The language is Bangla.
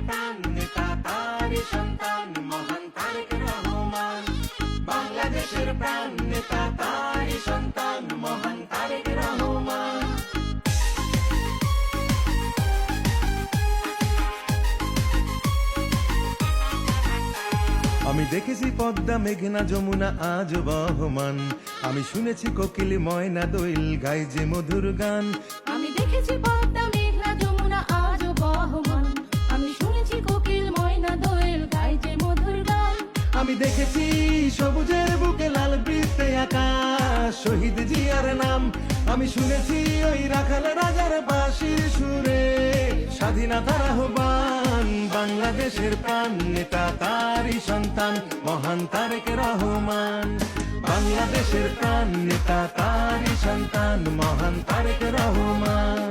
প্রাণ নেতা তারই সন্তান মহান তারেক রহমান। বাংলাদেশের প্রাণ নেতা তারই সন্তান মহান তারেক রহমান। আমি দেখেছি পদ্মা মেঘনা যমুনা আজ বহমান, আমি শুনেছি কোকিল ময়না দোয়েল গায় যে মধুর গান। আমি দেখেছি পদ্মা মেঘনা যমুনা আজ বহমান, আমি শুনেছি কোকিল ময়না দোয়েল গায় যে মধুর গান। আমি দেখেছি সবুজের বুকে লাল বৃত্তে আকাশ শহীদ জিয়ার নাম, আমি শুনেছি ওই রাখাল রাজার বাঁশির সুরে স্বাধীনতার আহ্বান। বাংলাদেশের প্রাণ নেতা তারই সন্তান মহান তারেক রহমান। বাংলাদেশের প্রাণ নেতা তারই সন্তান মহান তারেক রহমান।